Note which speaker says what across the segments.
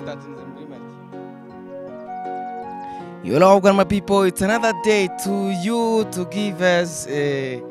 Speaker 1: starting the movement. Hello, my people. It's another day to you to give us a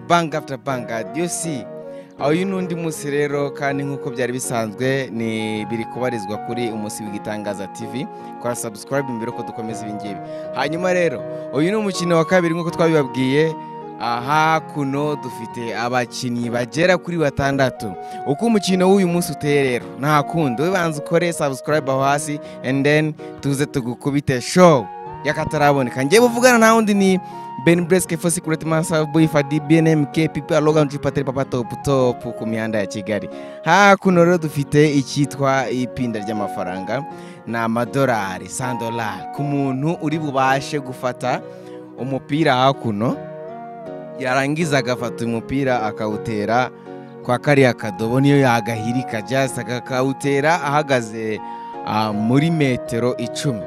Speaker 1: bang after bang. You see, aho n'undi munsi rero kandi nkuko byari bisanzwe ni biri kubarizwa kuri Umusi w'Igitangaza TV. Kwa subscribe imbere ko dukomeza ibingibi. Hanyuma rero, uyu ni umukino wa kabiri nkuko twabibabwiye. Aha kuno dufite abakinyi bagera kuri batandatu. Uko umukino w'uyu munsi uteye rero nta kundi ubanza ukore subscribe aho hasi and then tuze tugukubite show yakataraboneka. Ngiye buvugana na wundi ni Ben Breske for Secret Master Boy Fadi BNMK people Logan Tripateri Papa Top ku mihanda ya Kigali. Ha kuno rero dufite icyitwa ipinda ry'amafaranga na amadolari $100 ku muntu uri bubashe gufata umupira hakuno yarangiza agafata umupira akawutera kwa kariya kadobo niyo yagahirika just akawutera ahagaze muri metero 10.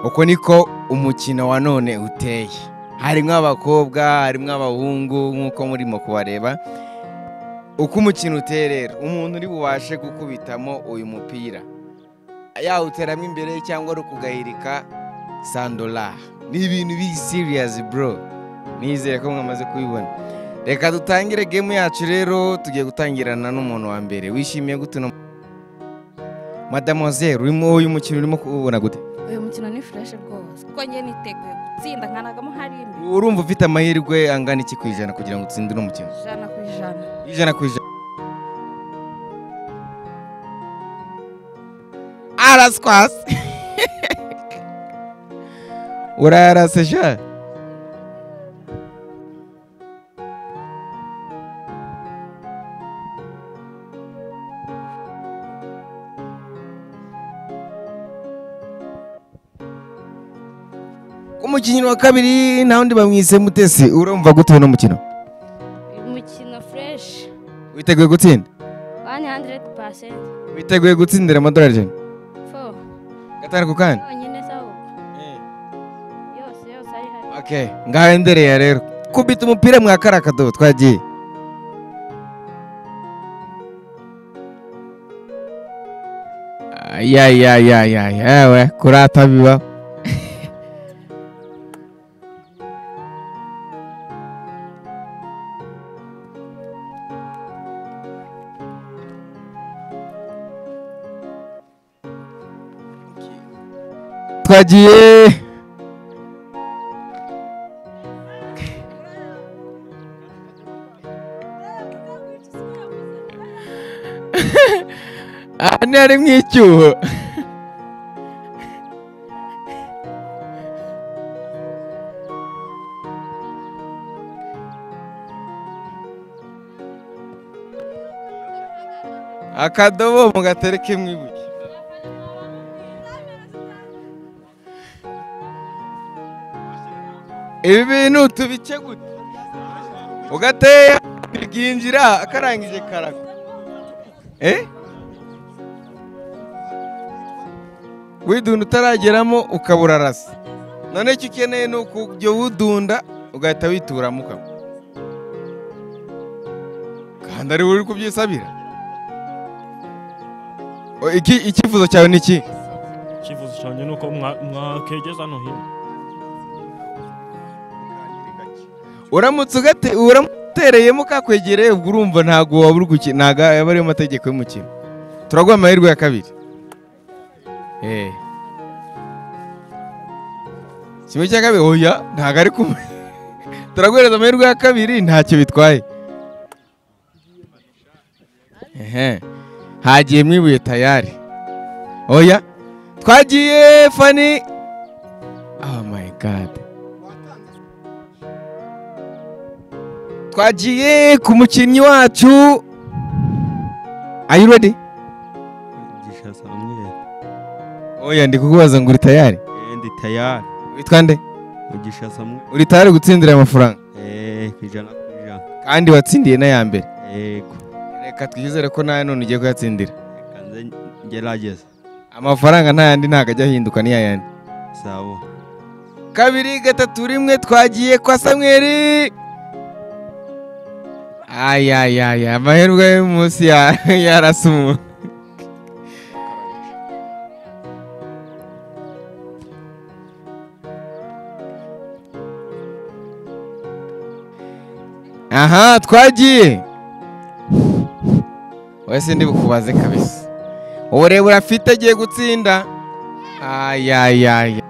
Speaker 1: Uko niko umukino wa none uteye. Harimo abakobwa, harimo abahungu nkuko murimo kubareba. Uko umukino uteye rero umuntu uri bubashe gukubitamo uyu mupira yawuteramo imbere cyangwa ari kugahirika $100. Ni ibintu bi serious bro. Nizere ko mwamaze kubibona. Reka dutangire game yacu rero tugiye gutangirana n'umuntu wa mbere. Wishimiye gute no Mademoiselle urimo uyu mukino urimo kubona gute?
Speaker 2: Uyu mukino ni fresh rwose. Kuko ngiye niteguye gutsinda nkanagamo hari imbi.
Speaker 1: Urumva ufite amahirwe angana iki kwijana kugira ngo utsinde no mukino?
Speaker 2: 100%.
Speaker 1: 100%. Arasquas. Urarasesha? Umukinnyi wa kabiri na undi bamwise Mutesi urumva gute no mukino?
Speaker 2: Umukino fresh.
Speaker 1: Witeguye gutsinda?
Speaker 2: 100%.
Speaker 1: Witeguye gutsindira amadolari jana?
Speaker 2: 4.
Speaker 1: Gatanu kukandi?
Speaker 2: Nyine sawa. Yose ari hari.
Speaker 1: Okay, ngahendereye rero. Kubita umupira mwakara kadobo twagiye. We kurata biba. Twagiye nari mwicyuho akadobo mugatereke mwibuye. Ibi bintu tubice gute ugateye biginjira akarangije karaka widunda utarageramo ukabura rasa. None icyo ukeneye ni ukujya wudunda ugahita wituramo ukaba kandi ari uri kubyisabira. Icyifuzo cyawe ni iki?
Speaker 3: Icyifuzo cyanjye ni uko mwakegeza no hino.
Speaker 1: Uramutse uramutereyemo kakwegereye ubwo urumva ntago wabura gukina, ntago yaba ariyo mategeko y'umukino. Turaguha amahirwe ya kabiri. Kimwe cya kabiri oya ntago ari kumwe. Turaguhereza amahirwe ya kabiri ntacyo bitwaye. Hagiye mwibuye tayari. Oya twagiye Fanny. Oh my god. Twagiye ku mukinnyi wacu. Are you ready?
Speaker 3: Mugisha Samuel.
Speaker 1: Oya ndi kukubaza ngo uri tayari?
Speaker 3: Ndi tayari.
Speaker 1: Witwa nde?
Speaker 3: Mugisha Samuel.
Speaker 1: Uri tayari gutsindira amafaranga?
Speaker 3: Kwijana.
Speaker 1: Kandi watsindiye na ya mbere?
Speaker 3: Yego.
Speaker 1: Reka twizere ko nawe none ugiye kuyatsindira.
Speaker 3: Kanze ngerageza.
Speaker 1: Amafaranga nta yandi ntago ajya ahinduka ni yayandi.
Speaker 3: Sawa.
Speaker 1: 2 3 1 twagiye kwa Samuel. Amahirwe y'umunsi yarasumu. aha twagiye wese ndi bukubaze kabisa uburebure afite agiye gutsinda ayayaya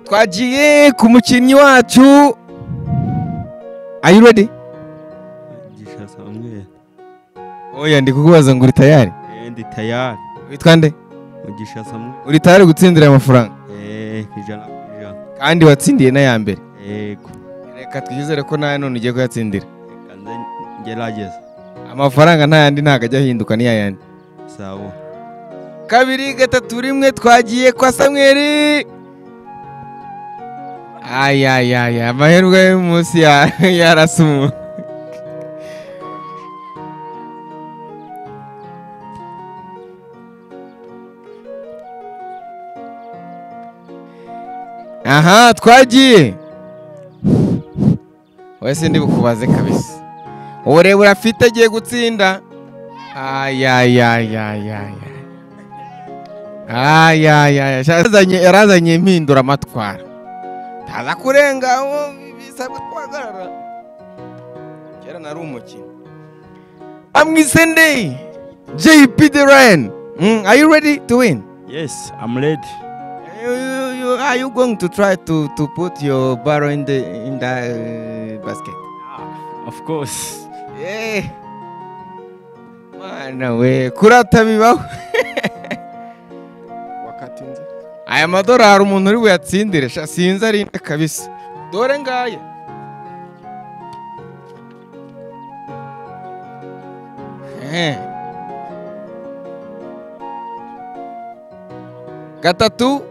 Speaker 1: twagiye ku mukinnyi wacu are you ready
Speaker 3: Mugisha Samuel.
Speaker 1: oya ndi kukubaza ngo uri tayari
Speaker 3: Ndi tayari.
Speaker 1: witwa nde
Speaker 3: Mugisha Samuel.
Speaker 1: uri tayari gutsindira aya mafaranga
Speaker 3: Ijana ku ijana.
Speaker 1: kandi watsindiye n'aya mbere
Speaker 3: Yego.
Speaker 1: reka twizere ko nawe none ugiye kuyatsindira
Speaker 3: Kanze ngerageza.
Speaker 1: amafaranga nta yandi ntabwo ajya ahinduka ni yayandi
Speaker 3: Sawa.
Speaker 1: 2 3 1 twagiye kwa Samweli ayayaya amahirwe y'umunsi yarasa umuntu aha twagiye wese ndi bukubaze kabisa uburebure afite agiye gutsinda ayayayayaya yarazanye impindura amatwara ntaza kurenga bisabwe twagarara kera nari umukino amwise nde JP the Ryan. Are you ready to win?
Speaker 3: Yes, I'm ready.
Speaker 1: Are you going to try to put your barrel in the basket?
Speaker 3: Of course.
Speaker 1: Yeah. Mana we kurata bibaho.
Speaker 4: Wakatinze.
Speaker 1: Aya madorari umuntu uri buyatsindire sinzi ari kabisa. Dore ngaya. Gatatu,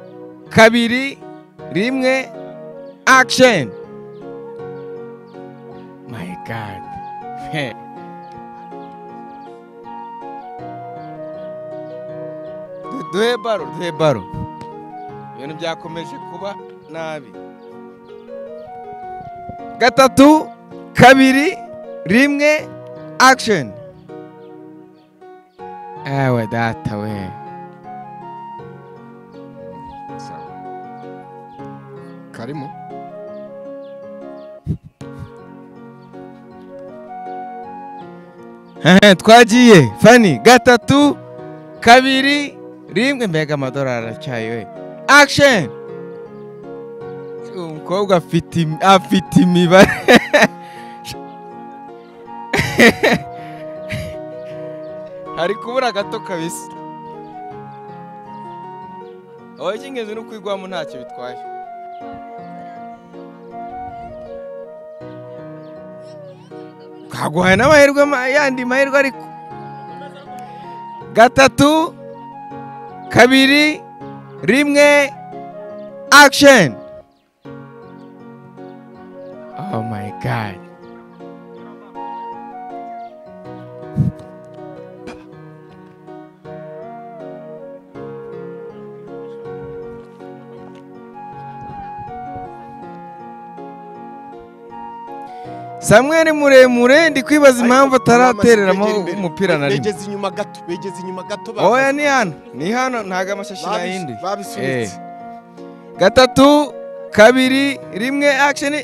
Speaker 1: kabiri, rimwe, action. My God. Duhe baro. Ibintu byakomeje kuba nabi. Gatatu, kabiri, rimwe, action. Ewe data we.
Speaker 4: Karimo.
Speaker 1: Twagiye Fanny gatatu kabiri rimwe mbega amadorari aracyaye we action umukobwa afite imibare hari kubura gato kabisa aho icy'ingenzi ni ukwigwamo ntacyo bitwaye kaguhaye n'amahirwe yandi mahirwe ariko gatatu kabiri rimwe action. Oh my God. Samweli muremure ndi kwibaza impamvu ataratereramo umupira na rimwe.
Speaker 4: Begeze inyuma gato.
Speaker 1: Oya ni hano ntago amashashi nayindi.
Speaker 4: Babisunitse.
Speaker 1: Gatatu kabiri rimwe action.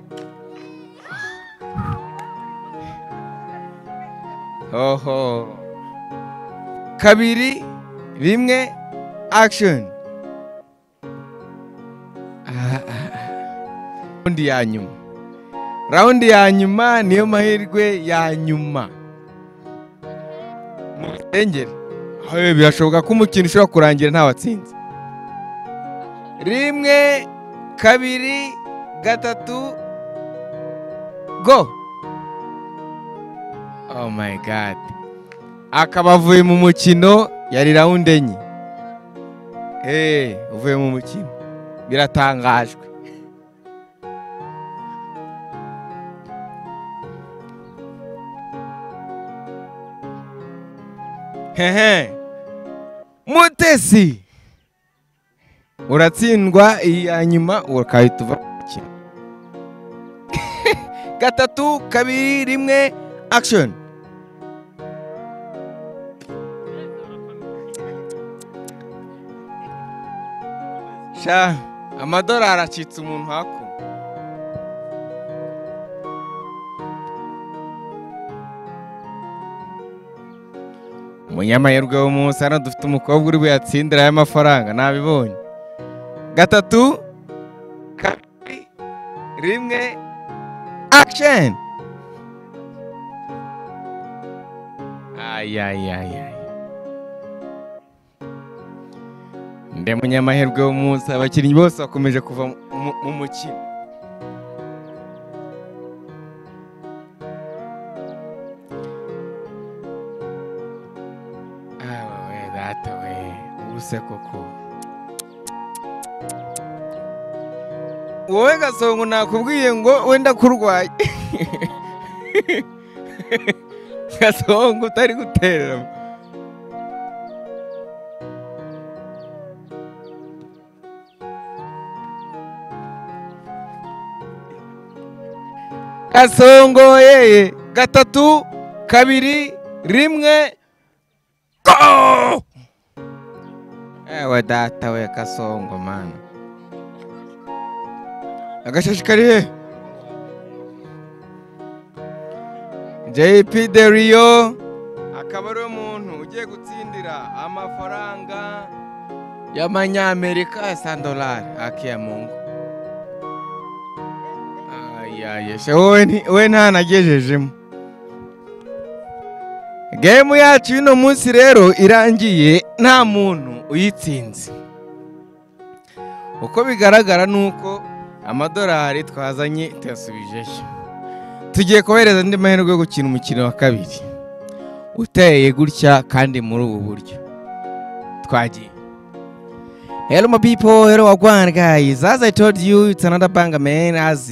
Speaker 1: Oho. Kabiri rimwe action. Raundi ya nyuma niyo mahirwe ya nyuma. Engeri. Birashoboka ko umukino ushobora kurangira nta watsinze. Rimwe kabiri gatatu go. Oh my God. Akaba avuye mu mukino yari raundi enye. Uvuye mu mukino. Biratangajwe. Mutesi uratsindwa iya nyuma ukahita uva mu mukino. Gatatu kabiri rimwe action. Amadorari acitse umuntu hakuno. umunyamahirwe w'umunsi hano dufite umukobwa uri buyatsindira aya mafaranga nabibonye. 3 2 1 action. Ay. Nde munyamahirwe w'umunsi, abakinnyi bose bakomeje kuva mu mukino. Data we ubuse koko wowe Gasongo nakubwiye ngo wenda kurwaye. Gasongo utari guterera. Gasongo yeye 3 2 1 go. Ewe data we Gasongo man. Agashashikariye. JP Derio akaba ari umuntu ugiye gutsindira amafaranga y'amanyamerika $100 akiya Mungu. We nta nagejejemo. Game yacu ino munsi rero irangiye nta muntu uyitsinze. Uko bigaragara nuko amadolari twazanye tuyasubijeyo. Tugiye kohereza ndi mahirwe yo gukina umukino wa kabiri uteye gutya kandi muri ubu buryo. Twagiye. Hello my people, hello Wagwan guys. As I told you, it's another banger man, as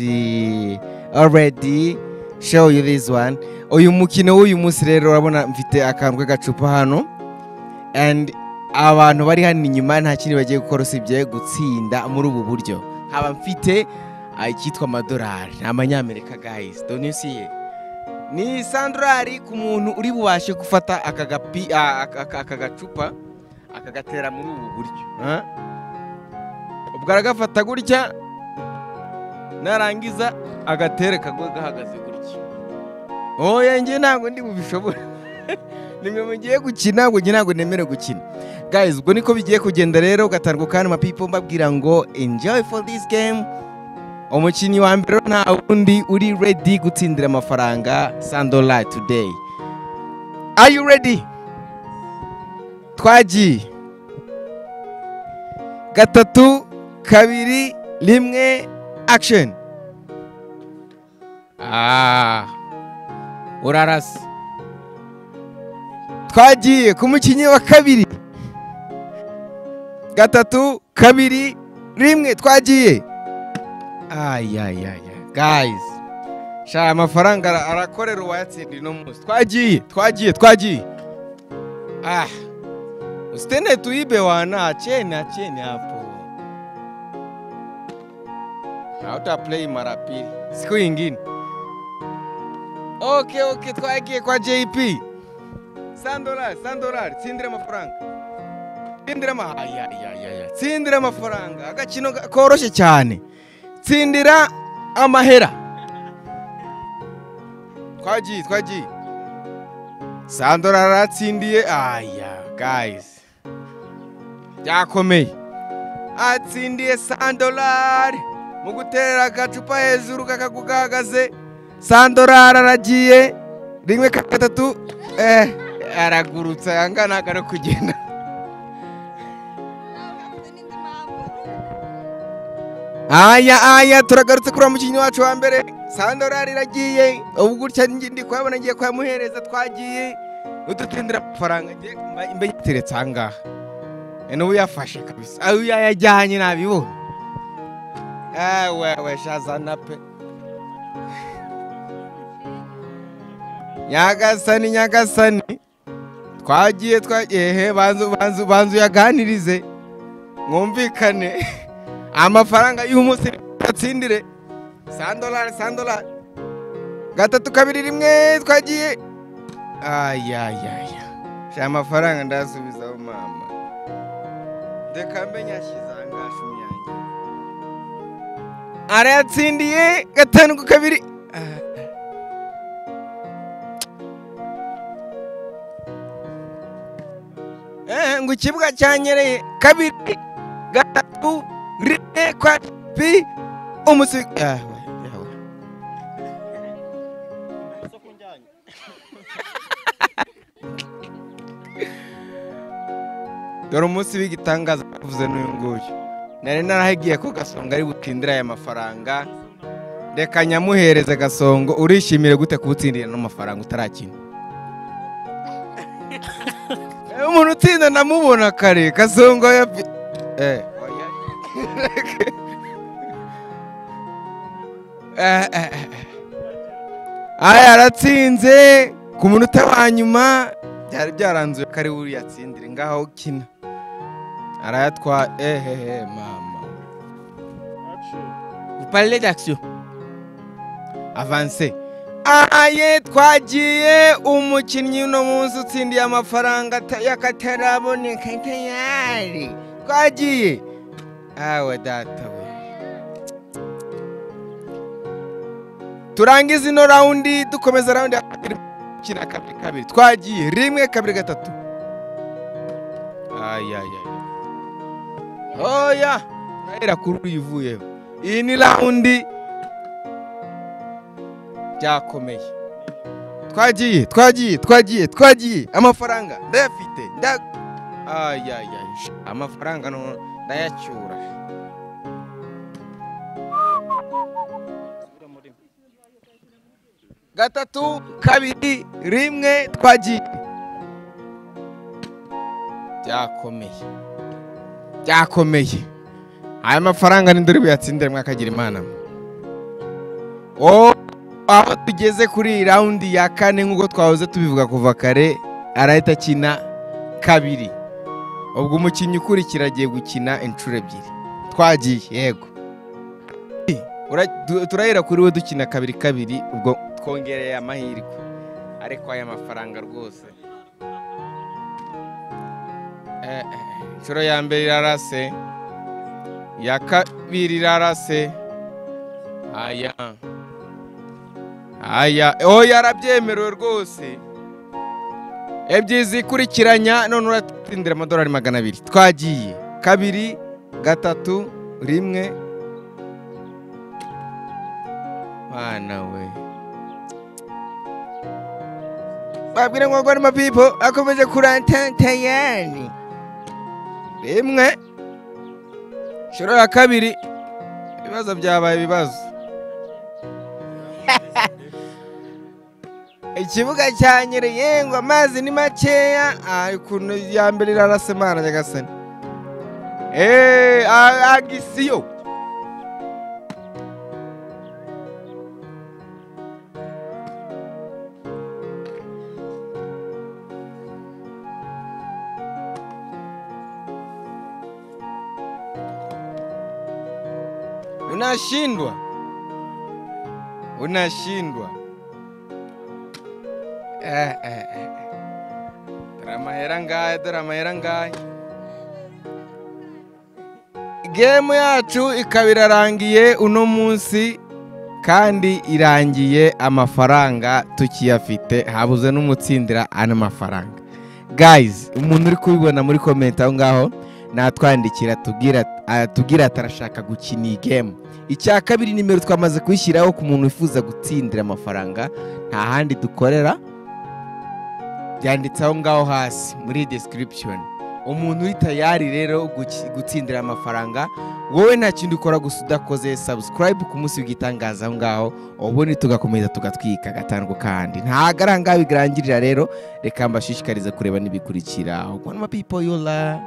Speaker 1: already show you this one. Uyu mukino w'uyu munsi rero urabona mfite akantu gacupa hano, and abantu bari hano inyuma nta kindi bagiye gukora usibye gutsinda muri ubu buryo. Haba mfite icyitwa amadolari n'amanyamerika guys. Don't you see it? Ni $100 ku muntu uri bubashe gufata aka gacupa akagatera muri ubu buryo. Ubwo aragafata gutya narangiza agatere kagwe gahagaze gutya. Oya nge ntabwo ndi bubishobora. Nimwe mugiye gukina ngo nge ntabwo nemere gukina. Guys, ubwo niko bigiye kugenda rero gatarwa kandi ma people mbabwira ngo enjoy for this game. Umukinnyi wa mbere nta wundi uri ready gutsindira amafaranga $100 today. Are you ready? Twagiye. 3 2 1 action. Urarasa. Twagiye ku mukinnyi wa kabiri. 3 2 1 twagiye. Guys, sha amafaranga arakorera uwayatsindira no munsi. Twagiye. Usitene tuibe wana acheni hapo. Hauta play mara pili. Siku nyingine. Okay, twagiye kwa JP. $100 tsindira amafaranga. Tsindira amafaranga. Agakino koroshe cyane. Tsindira amahera. Twagiye. $100 atsindiye. Guys. Yakomeye. Atsindiye $100 mu guterera agacupa hejuru kakagugagaze. $100 aragiye. 1 2 aragurutsa yangana no kugenda. Turagarutse kuri umukinnyi wacu wa mbere. $100 iragiye. Ubu gutya ndi kwabona ngiye kwamuhereza twagiye. Udutindira amafaranga mbe yiteretse angaha. N'ubu yafashe kabisa. Ayo yajyanye nabibona. Wewe shazana pe. Nyagasani. Twagiye banzu yaganirize. Mwumvikane. Amafaranga y'umunsi atsindire. $100. 3 2 1 twagiye. Sha amafaranga ndasubizaho mama. Deka mbe nyashyiza ngashumi yanjye. Arayatsindiye 5 2. ngo ikibuga cyanyereye kabiri gatatu rimwe kwa pi umusibi dore umunsi w'igitangaza bavuze n'uyu nguyu nari narahigiye ko Gasongo ari butindira aya mafaranga reka nyamuhereze Gasongo urishimire gute kubutsindira n'amafaranga utarakina umuntu utsinda namubona kare Gasongo aratsinze ku munota wa nyuma byari byaranzuye ko ari we yatsindire ngaho kina arayatwa mama vous parlez d'action avancez aye twagiye umukinnyi uno munsi utsindiye amafaranga y'akataraboneka tayari twagiye awe data we turangiza ino raundi dukomeza raundi kina kabiri twagiye rimwe kabiri gatatu oya nahera kuri uyivuyeho iyi ni raundi byakomeye twagiye amafaranga ndayafite amafaranga ndayacyura gatatu kabiri rimwe twagiye byakomeye aya mafaranga ni ndori buyatsindire mwakagira imana aho tugeze kuri iyi raundi ya kane nk'uko twahoze tubivuga kuva kare arahita akina kabiri ubwo umukinnyi ukurikira agiye gukina inshuro ebyiri twagiye yego turahera kuri we dukina kabiri ubwo twongereye amahirwe ariko aya mafaranga rwose inshuro ya mbere irarase iya kabiri irarase yarabyemerewe rwose ebyiri zikurikiranya none uratsindira amadolari 200 twagiye kabiri gatatu rimwe mwana we babwire ngo gwa mapipo akomeje kurantanta yani rimwe shoro ya kabiri ibibazo byabaye ibibazo ikibuga cyanyereye ngo amazi ni makeya ukuntu ya mbere irarasemana nyagasani agisiyo unashindwa dore amahera ngahe game yacu ikaba irarangiye uno munsi kandi irangiye amafaranga tukiyafite habuze n'umutsindira ana mafaranga guys umuntu uri kubibona muri comment aho ngaho natwandikira tubwira atarashaka gukina iyi game icya kabiri nimero twamaze kwishyiraho ku muntu wifuza gutsindira amafaranga nta handi dukorera byanditse aho ngaho hasi muri description umuntu uri tayari rero gutsindira amafaranga wowe nta kintu ukora gusa udakoze subscribe ku munsi w'igitangaza aho ngaho ubundi tugakomeza tugatwika gatandukanye kandi nta garanga bigirangirira rero reka mbashishikarize kureba nibikurikira. One more people you love.